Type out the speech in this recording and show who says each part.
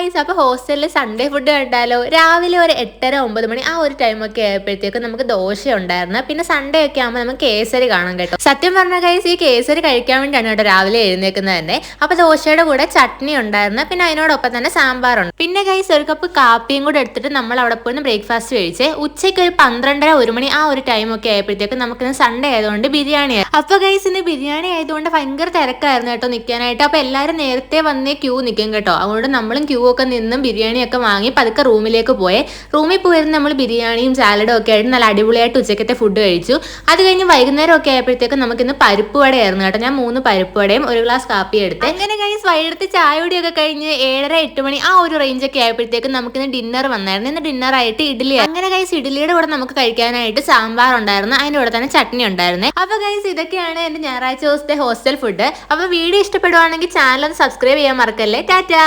Speaker 1: Guys, അപ്പോൾ ഹോസ്റ്റലിൽ Sunday food കണ്ടാലോ. രാവിലെ ഒരു 8:30-9 മണി ആ ഒരു ടൈമൊക്കെ ആയപ്പോഴത്തേക്കും നമുക്ക് ദോശ ഉണ്ടായിരുന്നു. പിന്നെ സൺഡേ ഒക്കെ ആകുമ്പോൾ നമുക്ക് കേസരി കാണാം കേട്ടോ. സത്യം പറഞ്ഞ ഗൈസ്, ഈ കേസരി കഴിക്കാൻ വേണ്ടിയാണ് കേട്ടോ രാവിലെ എഴുന്നേക്കുന്നത് തന്നെ. അപ്പോൾ ദോശയുടെ കൂടെ ചട്നി ഉണ്ടായിരുന്നു, പിന്നെ അതിനോടൊപ്പം തന്നെ സാമ്പാറുണ്ട്. പിന്നെ ഗൈസ് ഒരു കപ്പ് കാപ്പിയും കൂടെ എടുത്തിട്ട് നമ്മൾ അവിടെ പോയി ബ്രേക്ക്ഫാസ്റ്റ് കഴിച്ചേ. ഉച്ചയ്ക്ക് ഒരു 12:30-1 മണി ആ ഒരു ടൈമൊക്കെ ആയപ്പോഴത്തേക്കും നമുക്കിന്ന് സൺഡേ ആയതുകൊണ്ട് ബിരിയാണി. അപ്പോൾ ഗൈസ് ഇന്ന് ബിരിയാണി ആയതുകൊണ്ട് ഭയങ്കര തിരക്കായിരുന്നു കേട്ടോ നിൽക്കാനായിട്ട്. അപ്പോൾ എല്ലാവരും നേരത്തെ വന്നേ ക്യൂ നിൽക്കും കേട്ടോ. അതുകൊണ്ട് നമ്മളും ക്യൂ ഒക്കെ നിന്നും ബിരിയാണിയൊക്കെ വാങ്ങി പതുക്കെ റൂമിലേക്ക് പോയേ. റൂമിൽ പോയിരുന്ന് നമ്മൾ ബിരിയാണിയും സാലഡും ഒക്കെ ആയിട്ട് നല്ല അടിപൊളിയായിട്ട് ഉച്ചക്കത്തെ ഫുഡ് കഴിച്ചു. അത് കഴിഞ്ഞ് വൈകുന്നേരം ഒക്കെ ആയപ്പോഴത്തേക്കും നമുക്കിന്ന് പരിപ്പ് വടയായിരുന്നു കേട്ടോ. ഞാൻ 3 പരിപ്പ് വടയും 1 ഗ്ലാസ് കാപ്പി എടുത്ത്. അങ്ങനെ ഗൈസ് വൈകിട്ട് ചായയോടെയൊക്കെ കഴിഞ്ഞ് 7:30-8 മണി ആ ഒരു റേഞ്ചൊക്കെ ആയപ്പോഴത്തേക്കും നമുക്കിന്ന് ഡിന്നർ വന്നായിരുന്നു. ഇന്ന് ഡിന്നറായിട്ട് ഇഡ്ഡലി. അങ്ങനെ ഗൈസ് ഇഡ്ഡലിയുടെ കൂടെ നമുക്ക് കഴിക്കാനായിട്ട് സാമ്പാർ ഉണ്ടായിരുന്നു, അതിൻ്റെ കൂടെ തന്നെ ചട്നി ഉണ്ടായിരുന്നേ. അപ്പോൾ ഗൈസ് ഇതൊക്കെയാണ് എൻ്റെ ഞായറാഴ്ച ദിവസത്തെ ഹോസ്റ്റൽ ഫുഡ്. അപ്പോൾ വീഡിയോ ഇഷ്ടപ്പെടുവാണെങ്കിൽ ചാനൽ ഒന്ന് സബ്സ്ക്രൈബ് ചെയ്യാൻ മറക്കല്ലേ. ടാറ്റാ.